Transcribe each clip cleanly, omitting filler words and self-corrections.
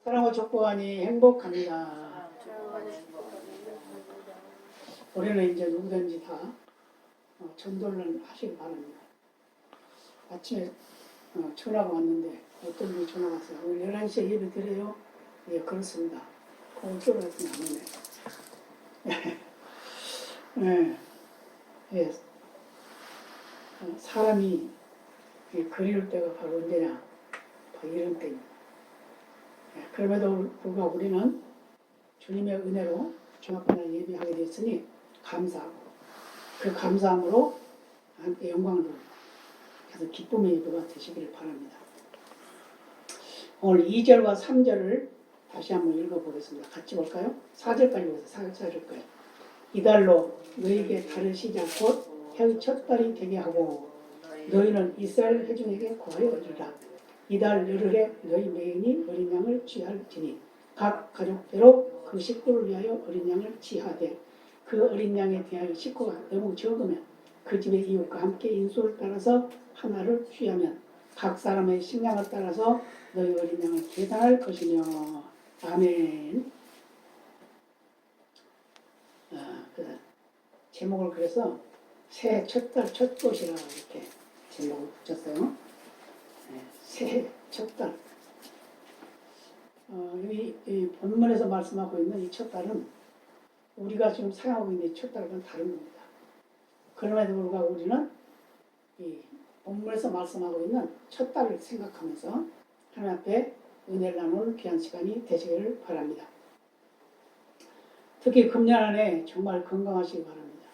사랑과 축복하니 행복합니다. 올해는 이제 누구든지 다 전도를 하시기 바랍니다. 아침에 전화가 왔는데 어떤 분이 전화가 왔어요. 오늘 11시에 예배 드려요? 예, 그렇습니다. 어쩌고 했더니 안 오네. 예, 예. 사람이 그리울 때가 바로 언제냐? 바로 이런 때입니다. 예, 그럼에도 불구하고 우리는 주님의 은혜로 주말날 예배하게 됐으니 감사하고 그 감사함으로 함께 영광을 돌립니다. 그래서 기쁨의 예배가 되시기를 바랍니다. 오늘 2절과 3절을 다시 한번 읽어보겠습니다. 같이 볼까요? 4절까지 보세요. 4절까지. 이달로 너희에게 다른 시작 곧 해의 첫 달이 되게 하고 너희는 이스라엘 회중에게 고하여 이르라. 이달 열흘에 너희 매인이 어린 양을 취할지니 각 가족대로 그 식구를 위하여 어린 양을 취하되 그 어린 양에 대하여 식구가 너무 적으면 그 집의 이웃과 함께 인수를 따라서 하나를 취하면 각 사람의 식량을 따라서 너희 어린 양을 계산할 것이며. 아멘. 그 제목을 그래서 새해 첫달 첫꽃이라 이렇게 제목을 붙였어요. 네, 새해 첫달. 이 본문에서 말씀하고 있는 이 첫달은 우리가 지금 사용하고 있는 이 첫달과는 다른 겁니다. 그럼에도 불구하고 우리는 이 본문에서 말씀하고 있는 첫달을 생각하면서 하나님 앞에 은혜를 나누는 귀한 시간이 되시기를 바랍니다. 특히 금년 안에 정말 건강하시기 바랍니다.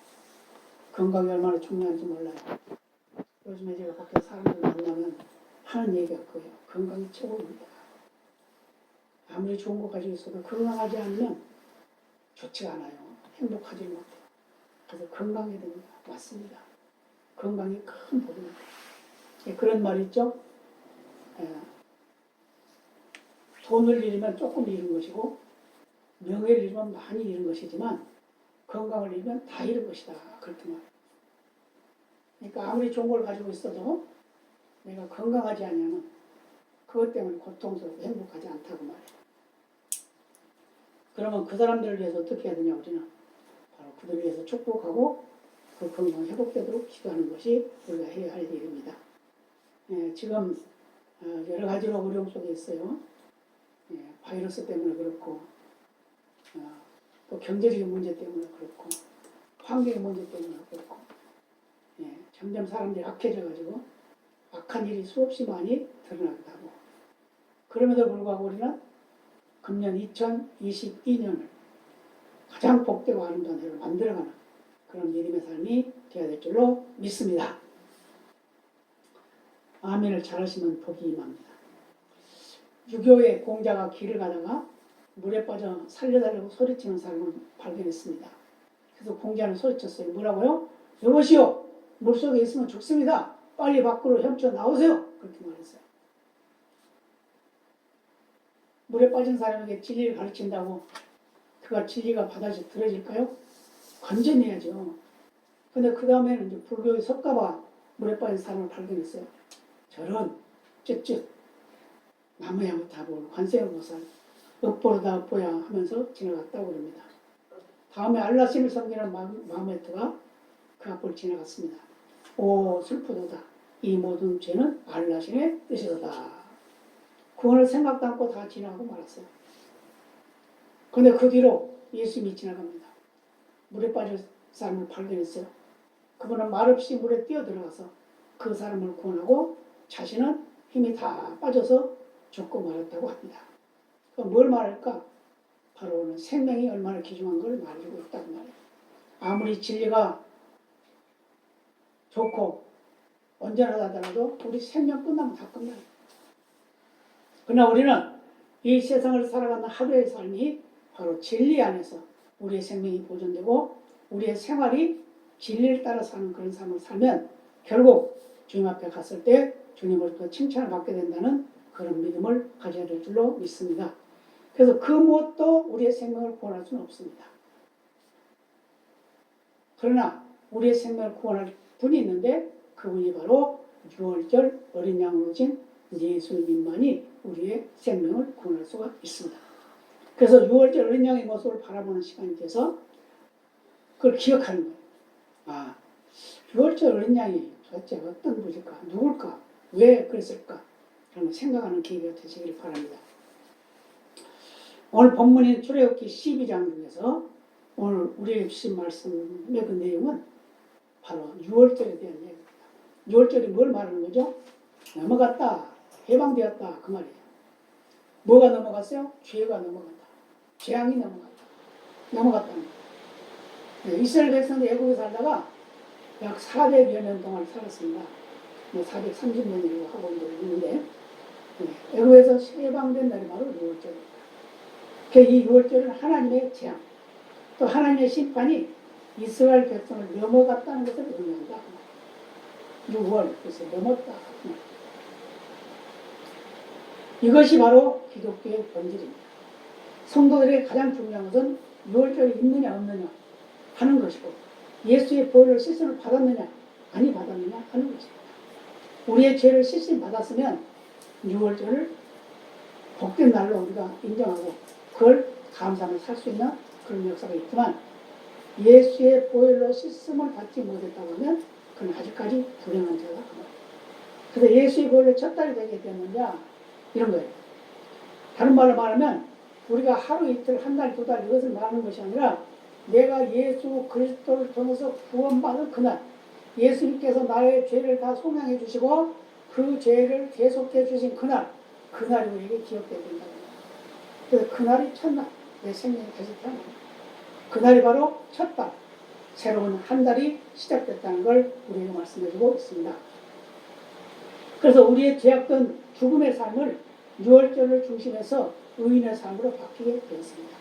건강이 얼마나 중요한지 몰라요. 요즘에 제가 밖에 사람들 만나면 하는 얘기가 그거예요. 건강이 최고입니다. 아무리 좋은 거 가지고 있어도 건강하지 않으면 좋지가 않아요. 행복하지 못해요. 그래서 건강해야 됩니다. 맞습니다. 건강이 큰 복입니다. 그런 말 있죠? 돈을 잃으면 조금 잃은 것이고 명예를 잃으면 많이 잃은 것이지만 건강을 잃으면 다 잃은 것이다. 그렇게 말해요. 그러니까 아무리 좋은 걸 가지고 있어도 내가 건강하지 않으면 그것 때문에 고통스럽고 행복하지 않다고 말해요. 그러면 그 사람들을 위해서 어떻게 해야 되냐 우리는 바로 그들을 위해서 축복하고 그 건강이 회복되도록 기도하는 것이 우리가 해야 할 일입니다. 지금 여러 가지로 어려움 속에 있어요. 바이러스 때문에 그렇고 또 경제적인 문제 때문에 그렇고 환경의 문제 때문에 그렇고 점점 사람들이 악해져가지고 악한 일이 수없이 많이 드러나기도 하고 그럼에도 불구하고 우리는 금년 2022년을 가장 복되고 아름다운 해를 만들어가는 그런 믿음의 삶이 되어야 될 줄로 믿습니다. 아멘을 잘하시면 복이 임합니다. 유교의 공자가 길을 가다가 물에 빠져 살려달라고 소리치는 사람을 발견했습니다. 그래서 공자는 소리쳤어요. 뭐라고요? 여보시오! 물속에 있으면 죽습니다. 빨리 밖으로 헤엄쳐 나오세요. 그렇게 말했어요. 물에 빠진 사람에게 진리를 가르친다고 그가 진리가 바다에 들어질까요? 건져내야죠. 근데 그 다음에는 이제 불교의 석가가 물에 빠진 사람을 발견했어요. 저런 쯧쯧 나무야부 다볼 관세음보살 읍보르다 읍보야 하면서 지나갔다고 그럽니다. 다음에 알라신을 섬기는 마호메트가 그 앞을 지나갔습니다. 오 슬프도다. 이 모든 죄는 알라신의 뜻이로다. 그거를 생각도 않고 다 지나가고 말았어요. 그런데 그 뒤로 예수님이 지나갑니다. 물에 빠진 사람을 발견했어요. 그분은 말없이 물에 뛰어들어가서 그 사람을 구원하고 자신은 힘이 다 빠져서 죽고 말았다고 합니다. 그럼 뭘 말할까? 바로 생명이 얼마나 귀중한 걸 말해주고 있다고 말해요. 아무리 진리가 좋고 온전하다 하더라도 우리 생명 끝나면 다 끝나요. 그러나 우리는 이 세상을 살아가는 하루의 삶이 바로 진리 안에서 우리의 생명이 보존되고 우리의 생활이 진리를 따라 사는 그런 삶을 살면 결국 주님 앞에 갔을 때 주님으로부터 칭찬을 받게 된다는 그런 믿음을 가져야 될 줄로 믿습니다. 그래서 그 무엇도 우리의 생명을 구원할 수는 없습니다. 그러나 우리의 생명을 구원할 분이 있는데 그분이 바로 6월절 어린 양으로 오신 예수님만이 우리의 생명을 구원할 수가 있습니다. 그래서 6월절 어린 양의 모습을 바라보는 시간이 돼서 그걸 기억하는 거예요. 아, 6월절 어린 양이 도대체 어떤 분일까? 누굴까? 왜 그랬을까? 그런 생각하는 기회가 되시길 바랍니다. 오늘 본문인 출애굽기 12장 중에서 오늘 우리에게 주신 말씀의 그 내용은 바로 6월절에 대한 얘기입니다. 6월절이 뭘 말하는 거죠? 넘어갔다, 해방되었다 그 말이에요. 뭐가 넘어갔어요? 죄가 넘어갔다. 재앙이 넘어갔다는 거예요. 이스라엘 백성들 애국에 살다가 약 400여 년 동안 살았습니다. 430년이라고 하고 있는데 애국에서 해방된 날이 바로 6월절입니다. 이 6월절은 하나님의 재앙, 또 하나님의 심판이 이스라엘 백성을 넘어갔다는 것을 의미한다. 6월, 그래서 넘었다. 이것이 바로 기독교의 본질입니다. 성도들의 가장 중요한 것은 6월절이 있느냐 없느냐 하는 것이고 예수의 보혈을 씻음을 받았느냐 아니 받았느냐 하는 것입니다. 우리의 죄를 씻음 받았으면 6월절을 복된 날로 우리가 인정하고 그걸 감사하며 살 수 있는 그런 역사가 있지만 예수의 보혈로 씻음을 받지 못했다고 하면 그는 아직까지 불행한 자다. 그래서 예수의 보혈로 첫 달이 되게 되느냐 이런 거예요. 다른 말로 말하면 우리가 하루 이틀 한 달 두 달 이것을 말하는 것이 아니라 내가 예수 그리스도를 통해서 구원받은 그날 예수님께서 나의 죄를 다 속량해 주시고 그 죄를 계속해 주신 그날이 우리에게 기억되어야 된다. 그래서 그날이 첫날 내 생명이 다시 태어납니다. 그날이 바로 첫 달 새로운 한 달이 시작됐다는 걸 우리에게 말씀해주고 있습니다. 그래서 우리의 죄악된 죽음의 삶을 6월절을 중심해서 의인의 삶으로 바뀌게 되었습니다.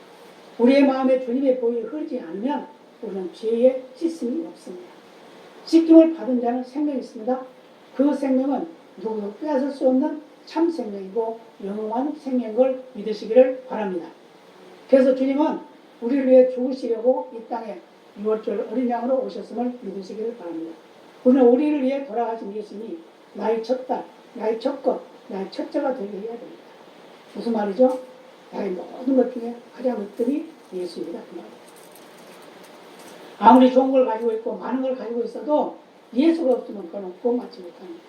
우리의 마음에 주님의 보혈이 흐르지 않으면 우리는 죄의 씻음이 없습니다. 씻김을 받은 자는 생명이 있습니다. 그 생명은 누구도 빼앗을 수 없는 참 생명이고 영원한 생명인 걸 믿으시기를 바랍니다. 그래서 주님은 우리를 위해 죽으시려고 이 땅에 6월절 어린 양으로 오셨음을 믿으시기를 바랍니다. 우리를 위해 돌아가신 예수님이 나의 첫 달, 나의 첫 것, 나의 첫째가 되게 해야 됩니다. 무슨 말이죠? 나의 모든 것 중에 가장 으뜸이 예수입니다. 그 말이에요. 아무리 좋은 걸 가지고 있고 많은 걸 가지고 있어도 예수가 없으면 그건 구원받지 못합니다.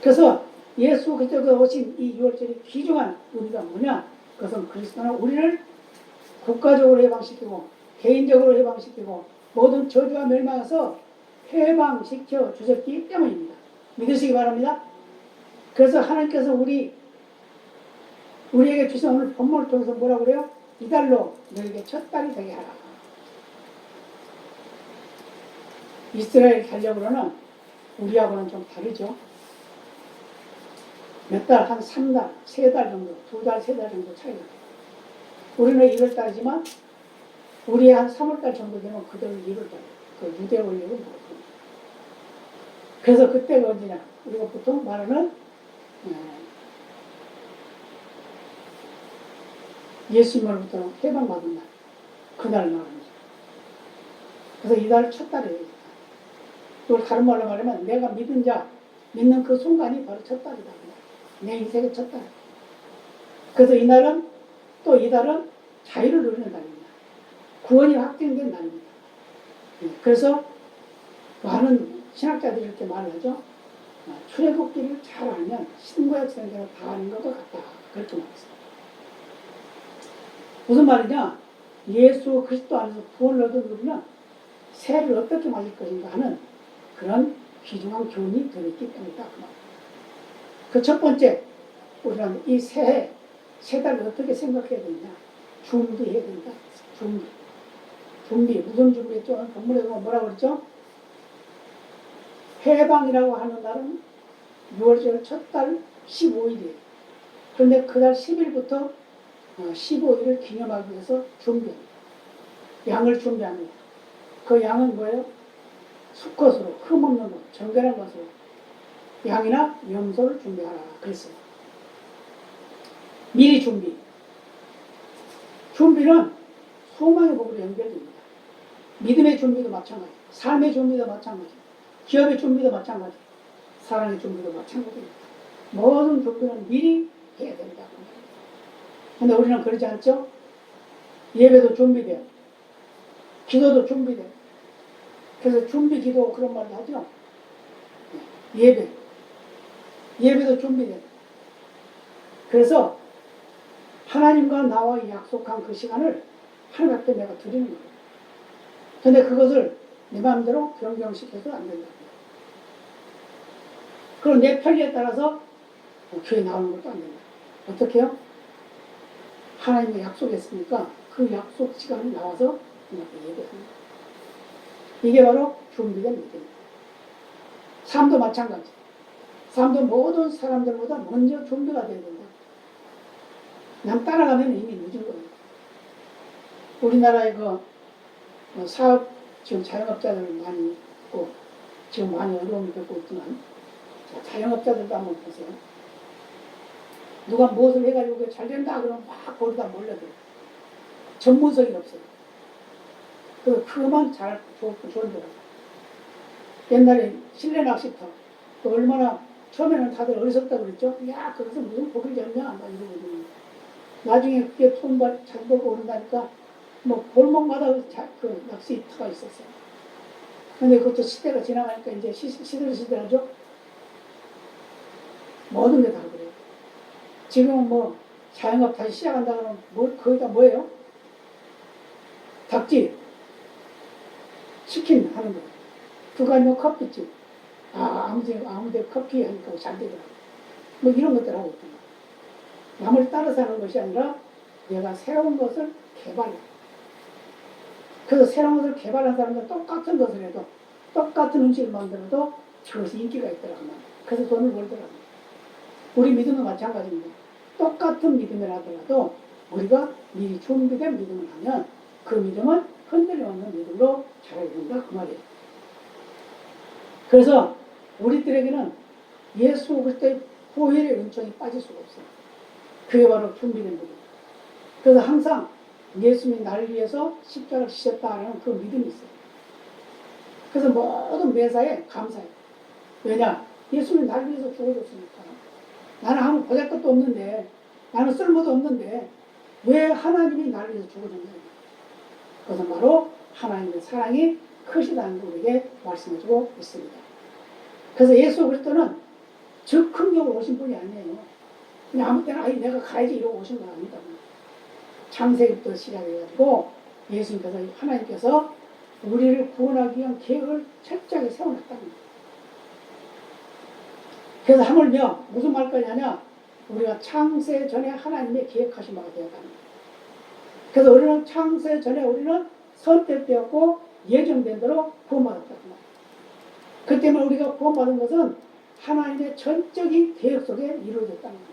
그래서 예수 그리스도가 오신 이 6월절의 귀중한 의미가 뭐냐? 그것은 그리스도는 우리를 국가적으로 해방시키고 개인적으로 해방시키고 모든 저주와 멸망에서 해방시켜 주셨기 때문입니다. 믿으시기 바랍니다. 그래서 하나님께서 우리에게 주신 오늘 본문을 통해서 뭐라고 그래요? 이달로 너에게 첫 달이 되게 하라. 이스라엘 달력으로는 우리하고는 좀 다르죠. 몇 달, 한 3달, 3달 정도, 2달, 3달 정도 차이가 나요. 우리는 1월달이지만 우리 한 3월달 정도 되면 그대로 1월달, 그 유대 원력은 그렇습니다. 그래서 그때가 언제냐? 우리가 보통 말하는 예수님으로부터 해방받은 날, 그날 말합니다. 그래서 이달 첫 달이에요. 이걸 다른 말로 말하면 내가 믿은 자, 믿는 그 순간이 바로 첫 달이다. 내 인생의 첫 달. 그래서 이날은 또 이달은 자유를 누리는 날입니다. 구원이 확정된 날입니다. 그래서 많은 신학자들이 이렇게 말을 하죠. 출애굽기를 잘 알면 신구약 성경을 다 아는 것과 같다. 그렇게 말했습니다. 무슨 말이냐? 예수 그리스도 안에서 구원을 얻은 우리는 새해를 어떻게 맞을 것인가 하는 그런 귀중한 교훈이 들어있기 때문이다. 그 첫 번째, 우리는 이 새해, 세 달을 어떻게 생각해야 되느냐? 준비해야 된다. 준비. 무슨 준비했죠? 본문에 보면 뭐라고 그랬죠? 해방이라고 하는 날은 6월절 첫 달 15일이에요. 그런데 그달 10일부터 15일을 기념하기 위해서 준비합니다. 양을 준비합니다. 그 양은 뭐예요? 수컷으로, 흠없는 것, 정결한 것으로 양이나 염소를 준비하라 그랬어요. 미리 준비. 준비는 소망의 복으로 연결됩니다. 믿음의 준비도 마찬가지, 삶의 준비도 마찬가지, 기업의 준비도 마찬가지, 사랑의 준비도 마찬가지입니다. 모든 준비는 미리 해야 된다고. 근데 우리는 그러지 않죠? 예배도 준비돼요. 기도도 준비돼요. 그래서 준비 기도 그런 말도 하죠. 예배도 준비돼요. 그래서 하나님과 나와 약속한 그 시간을 하나님 앞에 내가 드리는 거예요. 근데 그것을 내 마음대로 변경시켜서 안 된다. 그리고 내 편리에 따라서 교회 나오는 것도 안 된다. 어떻게 해요? 하나님이 약속했으니까 그 약속 시간에 나와서 예배하는 거예요. 이게 바로 준비된 믿음입니다. 삶도 마찬가지. 삶도 모든 사람들보다 먼저 준비가 돼야 된다. 남 따라가면 이미 늦은 거예요. 우리나라에 사업, 지금 자영업자들 많이 있고, 지금 많이 어려움을 겪고 있지만, 자영업자들도 한번 보세요. 누가 무엇을 해가지고 잘 된다 그러면 막 거기다 몰려들어요. 전문성이 없어요. 그래서 그만 잘 좋은 데가. 옛날에 실내 낚시터, 얼마나 처음에는 다들 어리석다고 그랬죠. 야, 그것은 무슨 고기를 잡냐? 막 이러거든요. 나중에 그게 잘 벌고 오른다니까, 골목마다 그 낚시터가 있었어요. 근데 그것도 시대가 지나가니까 이제 시들시들하죠? 모든 게 다 그래요. 지금은 자영업 다시 시작한다 그러면 거기다 뭐예요? 닭집, 치킨 하는 거예요. 그거 아니면 커피집. 아무데 커피 하니까 잘 되더라고요. 이런 것들 하고 있던 거예요. 남을 따라서 하는 것이 아니라 내가 새로운 것을 개발해. 그래서 새로운 것을 개발한 사람들 똑같은 것을 해도 똑같은 음식을 만들어도 그것이 인기가 있더라고요. 그래서 돈을 벌더라고요. 우리 믿음은 마찬가지입니다. 똑같은 믿음을 하더라도 우리가 미리 준비된 믿음을 하면 그 믿음은 흔들림 없는 믿음으로 자라야 된다 그 말이에요. 그래서 우리들에게는 예수 그리스도의 보혈의 은총이 빠질 수가 없어요. 그게 바로 준비된 믿음. 그래서 항상 예수님이 나를 위해서 십자가를 지셨다는 그 믿음이 있어요. 그래서 모든 매사에 감사해요. 왜냐? 예수님이 나를 위해서 죽어줬으니까. 나는 아무 보잘것도 없는데, 나는 쓸모도 없는데 왜 하나님이 나를 위해서 죽어줬냐. 그것은 바로 하나님의 사랑이 크시다는 걸 우리에게 말씀해주고 있습니다. 그래서 예수 그리스도는 즉흥적으로 오신 분이 아니에요. 그냥 아무 때나 내가 가야지 이러고 오신 건 아니다. 창세기부터 시작해가지고 예수님께서 하나님께서 우리를 구원하기 위한 계획을 철저하게 세워놨다는 거예요. 그래서 하물며 무슨 말까지 하냐? 우리가 창세 전에 하나님의 계획하신 바가 되었다는 거예요. 그래서 우리는 창세 전에 우리는 선택되었고 예정된 대로 구원받았다는 거예요. 그 때문에 우리가 구원받은 것은 하나님의 전적인 계획 속에 이루어졌다는 거예요.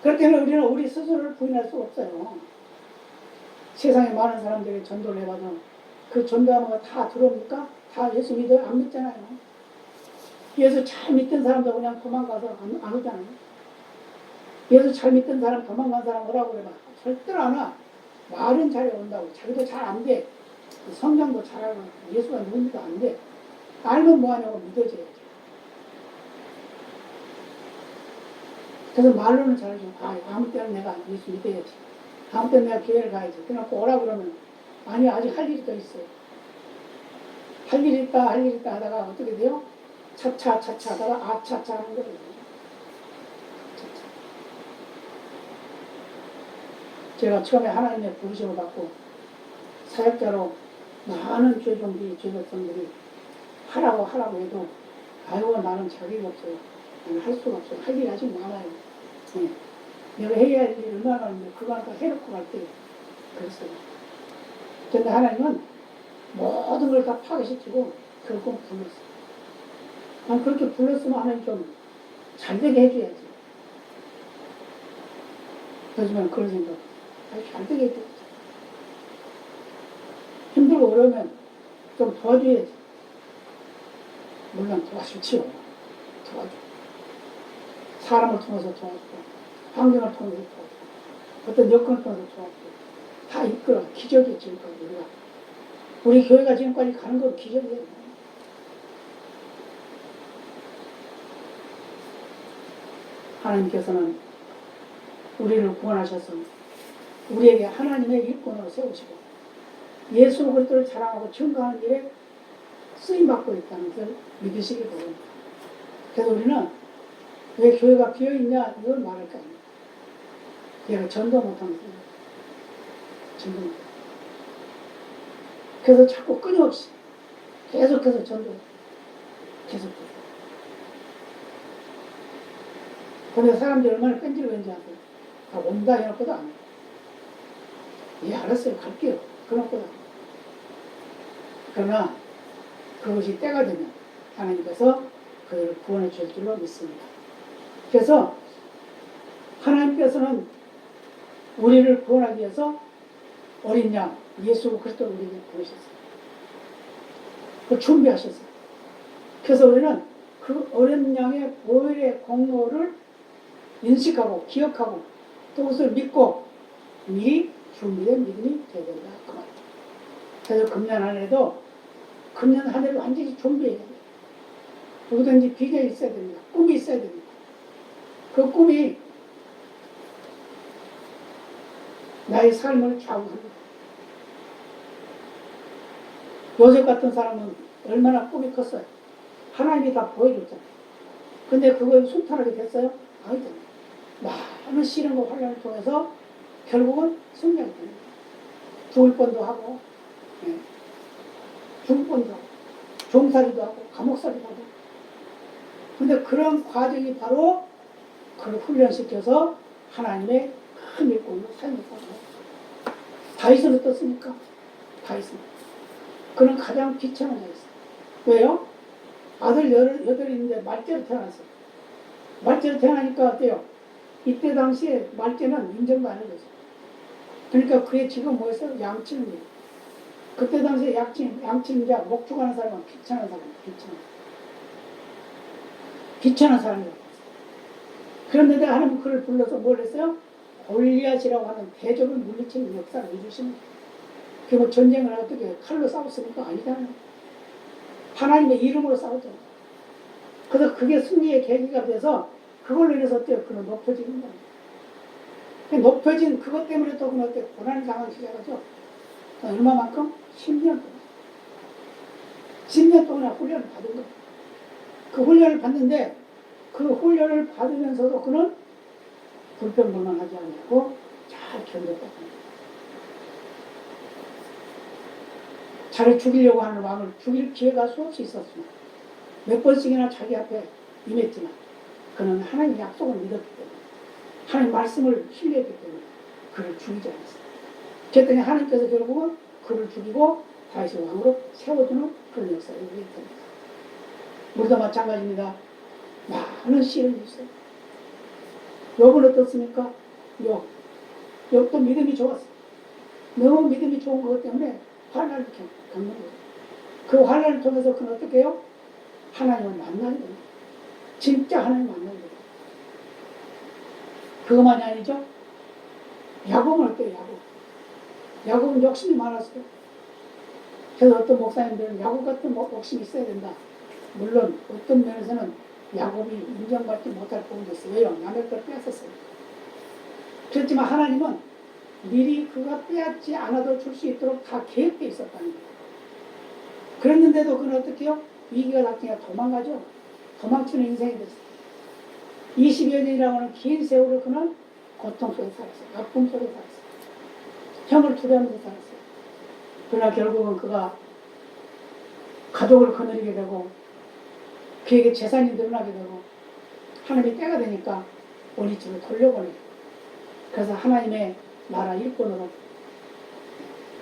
그렇기 때문에 우리는 우리 스스로를 부인할 수 없어요. 세상에 많은 사람들이 전도를 해봐도 그 전도하는 거 다 들어옵니까? 다 예수 믿어요? 안 믿잖아요. 예수 잘 믿던 사람도 그냥 도망가서 안 오잖아요. 예수 잘 믿던 사람, 도망간 사람 오라고 그래봐. 절대로 안 와. 말은 잘 온다고. 자기도 잘 안 돼. 성경도 잘 알고 예수가 누군지도 안 돼. 알면 뭐하냐고 믿어줘야죠. 그래서 말로는 잘하죠. 아무 때는 내가 예수 믿어야지. 아무 때는 내가 교회를 가야지. 그래놓고 오라 그러면 아니 아직 할 일이 더 있어요. 할 일 있다 하다가 어떻게 돼요? 차차 하다가 아차차 하는 거예요. 제가 처음에 하나님의 부르심을 받고 사역자로 많은 죄종들이 하라고 해도 아이고 나는 자격이 없어요. 나는 할 수가 없어요. 할 일이 아직 많아요. 네. 내가 해야 할 일이 얼마나 많은데 그거 하나 해놓고 갈 때 그랬어요. 근데 하나님은 모든 걸 다 파괴시키고 결국 불렀어요. 난 그렇게 불렀으면 하나님 좀 잘되게 해줘야지. 하지만 그런 생각 잘되게 해줘야지. 힘들고 어려우면 좀 도와줘야지. 물론 도와주지요. 도와줘. 사람을 통해서 도와주고 환경을 통해서 도와주고 어떤 여건을 통해서 도와주고 다 이끌어 기적이에요. 지금까지 우리 교회가 지금까지 가는 건 기적이에요. 하나님께서는 우리를 구원하셔서 우리에게 하나님의 일꾼으로 세우시고 예수 그리스도를 자랑하고 증거하는 일에 쓰임받고 있다는 것을 믿으시기 바랍니다. 그래서 우리는 왜 교회가 비어있냐 이걸 말할 거 아니에요. 얘가 전도 못하는 거예요. 전도 못하는 거예요. 그래서 자꾸 끊임없이 계속해서 전도해요. 계속해서. 근데 사람들이 얼마나 뺀질뺀질 하세요. 다 온다 해놓고도 안 해요. 예, 알았어요. 갈게요. 그놓고도 안 해요. 그러나 그것이 때가 되면 하나님께서 그들을 구원해 주실 줄로 믿습니다. 그래서 하나님께서는 우리를 구원하기 위해서 어린 양 예수 그리스도를 우리에게 보내셨어요. 그 준비하셨어요. 그래서 우리는 그 어린 양의 보혈의 공로를 인식하고 기억하고 또 그것을 믿고 미리 준비된 믿음이 되어야 된다. 그 말이에요. 그래서 금년 한 해도 금년 한 해를 완전히 준비해야 돼요. 누구든지 비전이 있어야 됩니다. 꿈이 있어야 됩니다. 그 꿈이 나의 삶을 좌우합니다. 요셉 같은 사람은 얼마나 꿈이 컸어요. 하나님이 다 보여줬잖아요. 근데 그걸 순탄하게 됐어요? 아니다. 많은 시련과 환란을 통해서 결국은 승리하게 됩니다. 죽을 뻔도 하고, 죽을 뻔도 하고, 종살이도 하고, 감옥살이도 하고. 근데 그런 과정이 바로 그를 훈련시켜서 하나님의 큰 일꾼으로 사용했다고 해요. 다윗은 어떻습니까? 다윗은. 그는 가장 비천한 자였어요. 왜요? 아들 여덟이 있는데 말째로 태어났어요. 말째로 태어나니까 어때요? 이때 당시에 말째는 인정도 안 해줬어요. 그러니까 그의 직은 뭐였어요? 양치는 일. 그때 당시에 양치는 자, 목축하는 사람은 비천한 사람이에요. 비천한 사람이라고 했어요. 그런데 하나님 그를 불러서 뭘 했어요? 골리앗이라고 하는 대적을 물리치는 역사를 해주시는 거예요. 그게 뭐 전쟁을 어떻게 칼로 싸웠습니까? 아니잖아요. 하나님의 이름으로 싸웠잖아요. 그래서 그게 승리의 계기가 돼서 그걸로 인해서 어때요? 그는 높여지는 거예요. 높여진 그것 때문에 또 그는 어때요? 고난을 당하기 시작하죠. 얼마만큼? 10년 동안. 10년 동안 훈련을 받은 거예요. 그 훈련을 받는데 그 훈련을 받으면서도 그는 불평불만하지 않고 잘 견뎠다고 합니다. 자를 죽이려고 하는 왕을 죽일 기회가 수없이 있었습니다. 몇 번씩이나 자기 앞에 임했지만 그는 하나님의 약속을 믿었기 때문에 하나님 말씀을 신뢰했기 때문에 그를 죽이지 않았어요. 그랬더니 하나님께서 결국은 그를 죽이고 다윗의 왕으로 세워주는 그런 역사를 이루었습니다. 우리도 마찬가지입니다. 많은 시련이 있어요. 욥은 어떻습니까? 욥도 믿음이 좋았어요. 너무 믿음이 좋은 것 때문에 환난을 겪는 거예요. 그 환난을 통해서 그는 어떻게 해요? 하나님을 만나게 됩니다. 진짜 하나님을 만나게 됩니다. 그것만이 아니죠. 야곱은 어때요? 야곱은 욕심이 많았어요. 그래서 어떤 목사님들은 야곱 같은 욕심이 있어야 된다. 물론 어떤 면에서는 야곱이 인정받지 못할 부분도 있어요. 왜요? 남의 걸 뺏었어요. 그렇지만 하나님은 미리 그가 빼앗지 않아도 줄 수 있도록 다 계획되어 있었다는 거예요. 그랬는데도 그는 어떻게 해요? 위기가 닥치니까 도망가죠. 도망치는 인생이 됐어요. 20여 년이라고 하는 긴 세월을 그는 고통 속에 살았어요. 아픔 속에 살았어요. 형을 두려워하면서 살았어요. 그러나 결국은 그가 가족을 거느리게 되고 그에게 재산이 늘어나게 되고 하나님의 때가 되니까 원리집을 돌려보내요. 그래서 하나님의 나라 일꾼으로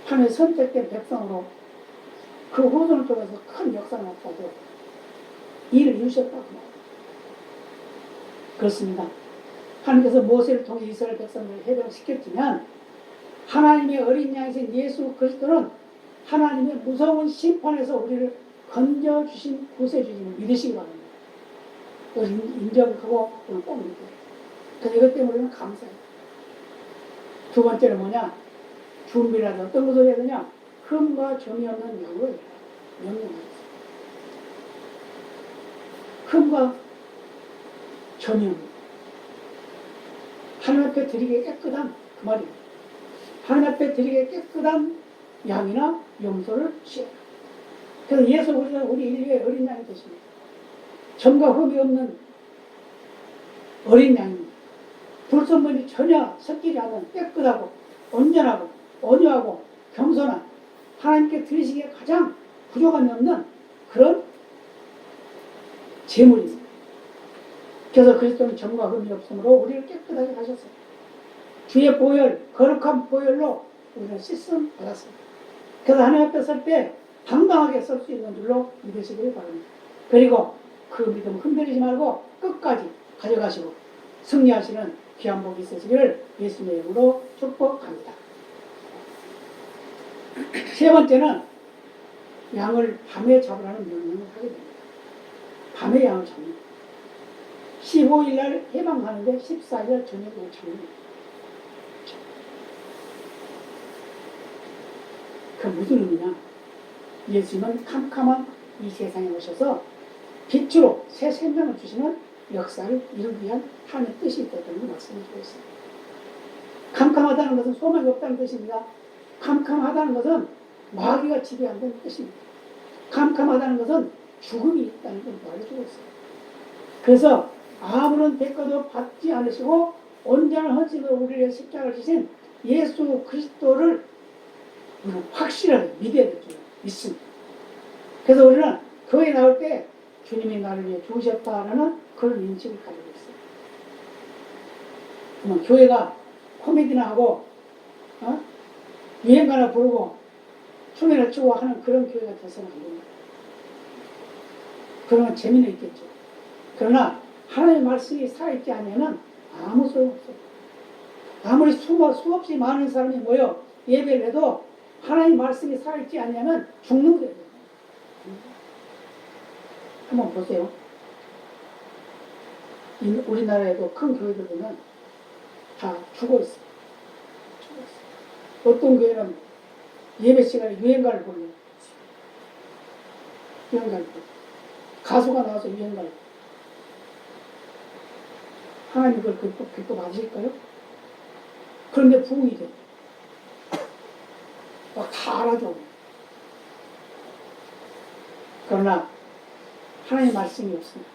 하나님의 선택된 백성으로 그 후손을 통해서 큰 역사를 나타나고 일을 이루셨다고 말합니다. 그렇습니다. 하나님께서 모세를 통해 이스라엘 백성을 해방시켰지만 하나님의 어린 양이신 예수 그리스도는 하나님의 무서운 심판에서 우리를 건져주신 구세주님을 믿으시기 바랍니다. 그걸 인정하고 꼭 믿어요. 그래서 이것 때문에 우리는 감사해요. 두 번째는 뭐냐? 준비라도 어떤 것을 해야 되냐? 흠과 점이 없는 양을 명령하였어요. 흠과 점이 없는. 하나님 앞에 드리기에 깨끗한 그 말이에요. 하나님 앞에 드리기에 깨끗한 양이나 염소를 취해라. 그래서 예수 우리 인류의 어린 양이 되십니다. 점과 흠이 없는 어린 양입니다. 불순물이 전혀 섞이지 않은 깨끗하고 온전하고 온유하고 겸손한 하나님께 드리시기에 가장 부족함이 없는 그런 제물입니다. 그래서 그리스도는 점과 흠이 없으므로 우리를 깨끗하게 하셨어요. 주의 보혈, 거룩한 보혈로 우리는 씻음 받았습니다. 그래서 하나님 앞에 설 때 당당하게 설 수 있는 줄로 믿으시길 바랍니다. 그리고 그 믿음 흔들리지 말고 끝까지 가져가시고 승리하시는 귀한 복이 있으시기를 예수님의 이름으로 축복합니다. 세 번째는 양을 밤에 잡으라는 명령을 하게 됩니다. 밤에 양을 잡는 15일 날 해방하는데 14일 날 저녁으로 잡는 그 무슨 의미냐? 예수님은 캄캄한 이 세상에 오셔서 빛으로 새 생명을 주시는 역사를 이루기 위한 하나님의 뜻이 있다는 걸 말씀해 주고 있습니다. 캄캄하다는 것은 소망이 없다는 뜻입니다. 캄캄하다는 것은 마귀가 지배한다는 뜻입니다. 캄캄하다는 것은 죽음이 있다는 걸 말해주고 있어요. 그래서 아무런 대가도 받지 않으시고 온전한 헌신으로 우리를 위해 십자가를 지신 예수 그리스도를 우리는 확실하게 믿어야 될 줄 믿습니다. 그래서 우리는 교회 나올 때 주님이 나를 위해 죽으셨다라는 그런 인식을 가지고 있어요. 그러면 교회가 코미디나 하고 유행가나 부르고 춤이나 추고 하는 그런 교회가 돼서는 안 됩니다. 그러면 재미는 있겠죠. 그러나 하나님의 말씀이 살아있지 않으면 아무 소용없어요. 아무리 수없이 많은 사람이 모여 예배를 해도 하나님의 말씀이 살아있지 않으면 죽는 거예요. 한번 보세요. 우리나라에도 큰 교회들 보면 다 죽어 있어요. 어떤 교회는 예배 시간에 유행가를 불러요. 유행가를 불러요. 가수가 나와서 유행가를 불러요. 하나님 그걸 듣고 맞으실까요? 그런데 부흥이 돼요. 막 다 알아줘. 그러나 하나님의 말씀이 없습니다.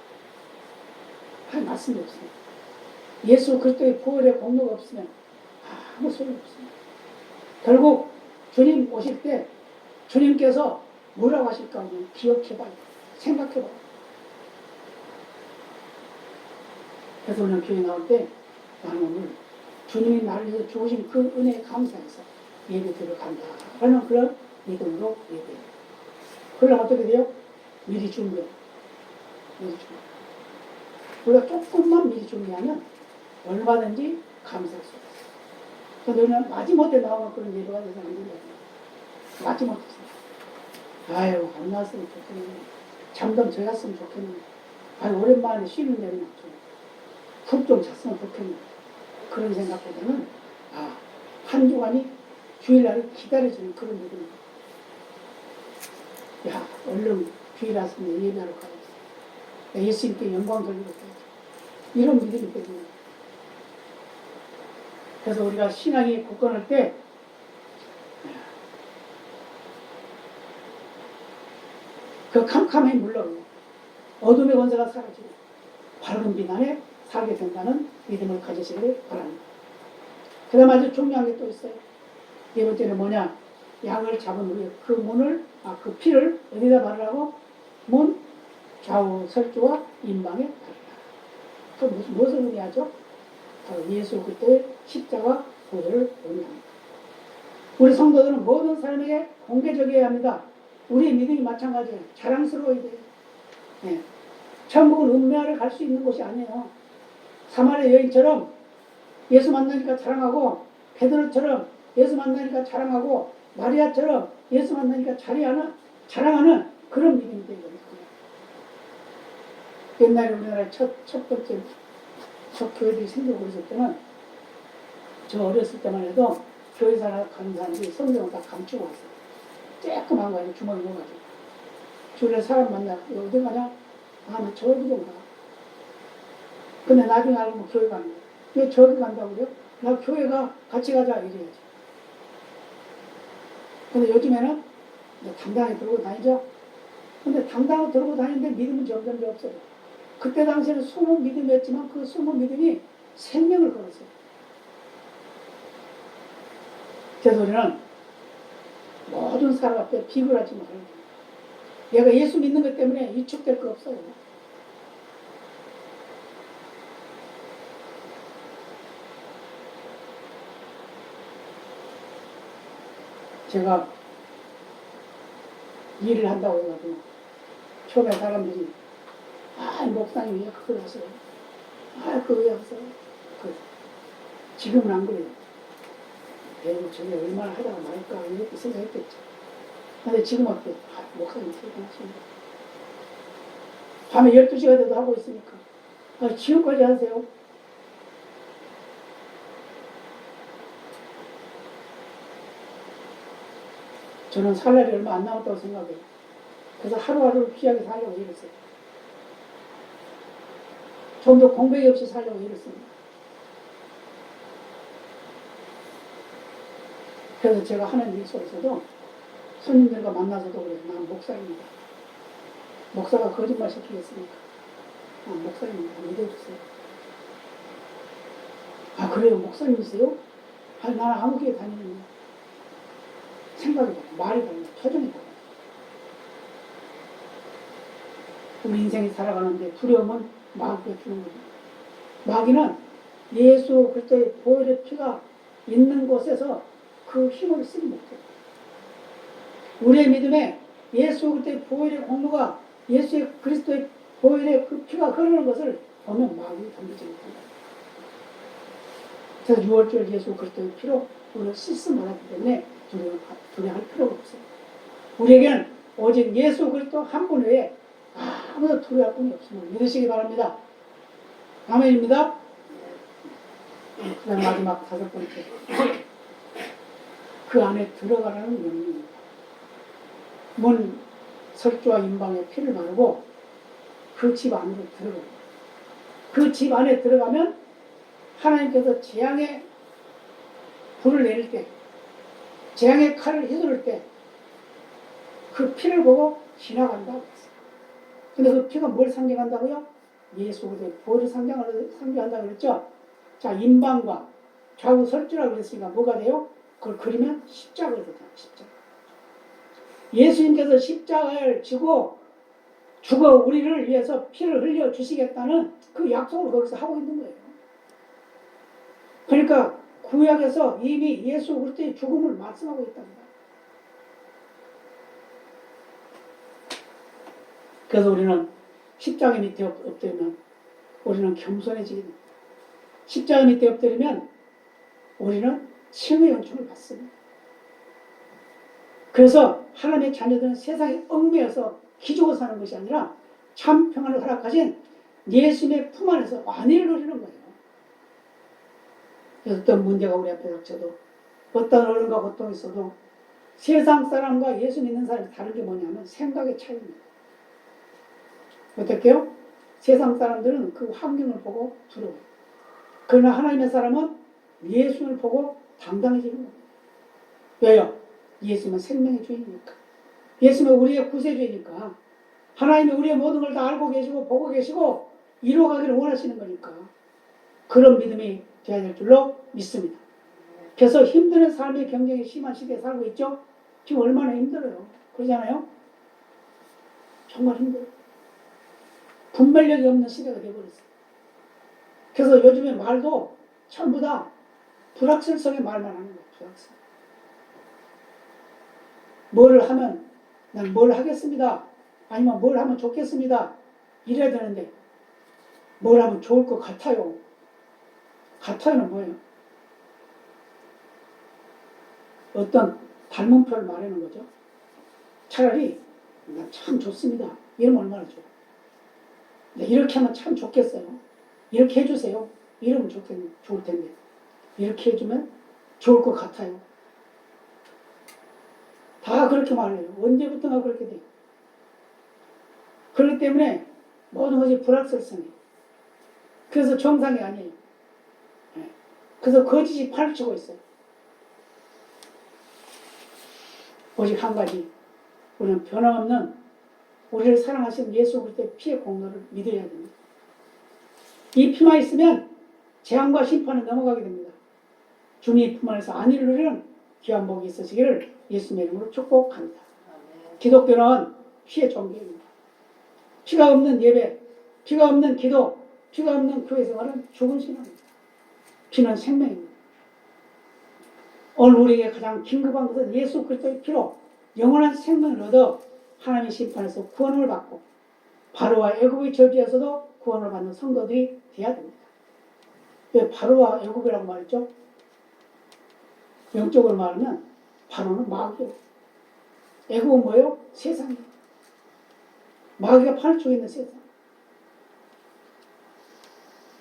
하나님의 말씀이 없습니다. 예수 그리스도의 보혈의 공로가 없으면 아무 소용이 없습니다. 결국 주님 오실 때 주님께서 뭐라고 하실까 하면 기억해봐요. 생각해봐요. 그래서 오늘 교회 나올 때 나는 오늘 주님이 나를 위해서 주신 그 은혜에 감사해서 예배 들어간다 라는 그런 믿음으로 예배해요. 그러면 어떻게 돼요? 미리 준비해. 미리 준비. 우리가 조금만 미리 준비하면 얼마든지 감사할 수 있어요. 그런데 우리는 마지못해 나오면 그런 예배가 돼서 안 된다. 마지못해. 아유, 안 나왔으면 좋겠네. 잠좀 자였으면 좋겠네. 아유, 오랜만에 쉬는 날이 푹 좀 잤으면 좋겠네. 그런 생각보다는 한 주간이 주일날을 기다려주는 그런 믿음입니다. 야, 얼른 주일 왔으면 예배하러 가야지. 예수님께 영광 돌리고 가야지. 이런 믿음이 되거든요. 그래서 우리가 신앙이 굳건할 때 그 캄캄함이 물러가고 어둠의 권세가 사라지고 밝은 빛 안에 살게 된다는 믿음을 가지시길 바랍니다. 그 다음 아주 중요한 게 또 있어요. 네 번째는 뭐냐? 양을 잡은 후에 그 문을, 그 피를 어디다 바르라고? 문, 좌우 설주와 인방에 바르라. 그 무엇을 의미하죠? 바로 예수 그리스도의 십자가 보혈을 의미합니다. 우리 성도들은 모든 삶에게 공개적이어야 합니다. 우리의 믿음이 마찬가지예요. 자랑스러워야 돼요. 네. 천국은 은메아를 갈 수 있는 곳이 아니에요. 사마리아 여인처럼 예수 만나니까 자랑하고, 베드로처럼 예수 만나니까 자랑하고, 마리아처럼 예수 만나니까 자랑하는 그런 믿음이 되는 거예요. 옛날에 우리나라 첫 번째 교회들이 생기고 그랬을 때는 저 어렸을 때만 해도 교회 가는 사람들이 성경을 다 감추고 왔어요. 쬐끔한 거 아니고 주머니 넣어가지고. 주일에 사람 만나, 어디 가냐? 나 저기 좀 가. 근데 나중에 알고 교회 가는 거야. 왜 저기 간다고 그래요? 나 교회가 같이 가자 이래야지. 근데 요즘에는 당당히 들고 다니죠. 근데 당당히 들고 다니는데 믿음은 점점 없어요. 그때 당시에는 숨은 믿음이었지만 그 숨은 믿음이 생명을 걸었어요. 그래서 우리는 모든 사람 앞에 비굴하지 말아요. 내가 예수 믿는 것 때문에 위축될 거 없어요. 제가 일을 한다고 해가지고 처음에 사람들이 목사님 왜 그걸 하세요? 그거 왜 하세요? 지금은 안 그래요. 저게 얼마나 하다가 말까 이렇게 생각했겠죠. 근데 지금은 어때요? 목사님 퇴근하십니다. 밤에 12시가 돼도 하고 있으니까 지금까지 하세요. 저는 살 날이 얼마 안 남았다고 생각해요. 그래서 하루하루를 귀하게 살려고 일을 써요. 좀 더 공백이 없이 살려고 일을 씁니다. 그래서 제가 하는 일 속에서도 손님들과 만나서도 그래요. 난 목사입니다. 목사가 거짓말 시키겠습니까? 목사입니다. 믿어주세요. 그래요? 목사님이세요? 나는 아무 교회 다니는데. 생각이 달라. 말이 달라. 표정이 달라. 우리 인생이 살아가는데 두려움은 마귀가 주는 거죠. 마귀는 예수 그리스도의 보혈의 피가 있는 곳에서 그 힘을 쓰지 못해요. 우리의 믿음에 예수 그리스도의 보혈의 공로가 예수의 그리스도의 보혈의 그 피가 흐르는 것을 보면 마귀가 덤비지 못한다. 그래서 6월절 예수 그리스도의 피로 우리를 씻음을 하기 때문에 두려워할 필요가 없어요. 우리에게는 오직 예수 그리스도 한 분 외에 아무도 두려워할 분이 없음을 믿으시기 바랍니다. 아멘입니다. 그 다음 마지막 5번째. 그 안에 들어가라는 명령입니다. 문 설주와 임방에 피를 바르고 그 집 안으로 들어가요. 그 집 안에 들어가면 하나님께서 재앙의 불을 내릴 때, 재앙의 칼을 휘두를 때 그 피를 보고 지나간다고 했어요. 근데 그 피가 뭘 상징한다고요? 예수 그리스도의 보혈을 상징한다고 그랬죠? 자, 임방과 좌우 설주라고 그랬으니까 뭐가 돼요? 그걸 그리면 십자가가 되잖아요. 십자가. 예수님께서 십자가를 지고 죽어 우리를 위해서 피를 흘려 주시겠다는 그 약속을 거기서 하고 있는 거예요. 그러니까 구약에서 이미 예수 그리스도의 죽음을 말씀하고 있답니다. 그래서 우리는 십자가 밑에 엎드리면 우리는 겸손해지게 됩니다. 십자가 밑에 엎드리면 우리는 칭의 은총을 받습니다. 그래서 하나님의 자녀들은 세상에 얽매여서 기죽어 사는 것이 아니라 참 평안을 허락하신 예수님의 품 안에서 안위를 누리는 거예요. 그래서 어떤 문제가 우리 앞에 닥쳐도 어떤 어려움과 고통이 있어도 세상 사람과 예수 믿는 사람이 다른 게 뭐냐면 생각의 차이입니다. 어떻게요? 세상 사람들은 그 환경을 보고 두려워요. 그러나 하나님의 사람은 예수를 보고 당당해지는 거예요. 왜요? 예수는 생명의 주인이니까. 예수는 우리의 구세주이니까. 하나님이 우리의 모든 걸 다 알고 계시고 보고 계시고 이루어가기를 원하시는 거니까. 그런 믿음이 되어야 될 줄로 믿습니다. 그래서 힘드는 삶의 경쟁이 심한 시대에 살고 있죠? 지금 얼마나 힘들어요. 그러잖아요? 정말 힘들어요. 분별력이 없는 시대가 되어버렸어요. 그래서 요즘에 말도 전부 다 불확실성의 말만 하는 거예요. 불확실. 뭐를 하면 난 뭘 하겠습니다. 아니면 뭘 하면 좋겠습니다. 이래야 되는데 뭘 하면 좋을 것 같아요. 같아요는 뭐예요? 어떤 닮은표를 말하는 거죠. 차라리 난 참 좋습니다. 이러면 얼마나 좋아. 이렇게 하면 참 좋겠어요. 이렇게 해주세요. 이러면 좋을 텐데. 이렇게 해주면 좋을 것 같아요. 다 그렇게 말해요. 언제부턴가 그렇게 돼요. 그렇기 때문에 모든 것이 불확실성이에요. 그래서 정상이 아니에요. 그래서 거짓이 파헤치고 있어요. 오직 한 가지, 우리는 변함없는 우리를 사랑하신 예수 그리스도의 피의 공로를 믿어야 됩니다. 이 피만 있으면 재앙과 심판에 넘어가게 됩니다. 주님 품 안에서 안위를 누리는 귀한 복이 있으시기를 예수님의 이름으로 축복합니다. 기독교는 피의 종교입니다. 피가 없는 예배, 피가 없는 기도, 피가 없는 교회 생활은 죽은 신앙입니다. 피는 생명입니다. 오늘 우리에게 가장 긴급한 것은 예수 그리스도의 피로 영원한 생명을 얻어 하나님의 심판에서 구원을 받고 바로와 애굽의 저주에서도 구원을 받는 성도들이 되어야 됩니다. 왜 바로와 애굽이라고 말했죠? 영적으로 말하면 바로는 마귀예요. 애굽은 뭐예요? 세상이에요. 마귀가 팔 쪽에 있는 세상.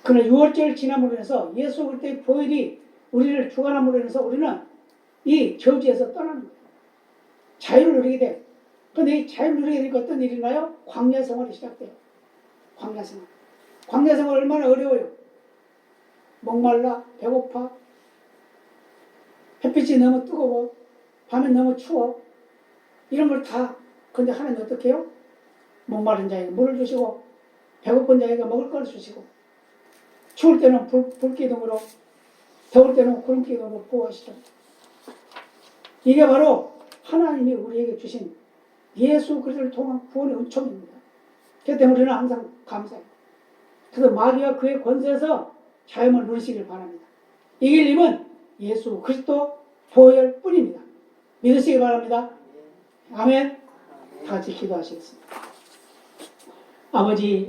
그러나 6월절 지남으로 인해서 예수 그리스도의 보혈이 우리를 주관함으로 인해서 우리는 이 저주에서 떠나는 거예요. 자유를 누리게 돼. 그런데 이 자유를 누리게 되니까 어떤 일이 나요? 광야 생활이 시작돼요. 광야 생활. 광야 생활 얼마나 어려워요. 목말라, 배고파, 햇빛이 너무 뜨거워, 밤에 너무 추워. 이런 걸 다. 근데 하나님 어떻게 해요? 목마른 자에게 물을 주시고 배고픈 자에게 먹을 걸 주시고 추울 때는 불기둥으로, 더울 때는 구름기둥으로 보호하시죠. 이게 바로 하나님이 우리에게 주신 예수 그리스도를 통한 구원의 은총입니다. 그렇기 때문에 우리는 항상 감사해요. 그래서 마귀와 그의 권세에서 자유를 누리시길 바랍니다. 이길 힘은 예수 그리스도 보혈 뿐입니다. 믿으시기 바랍니다. 아멘. 다 같이 기도하시겠습니다. 아버지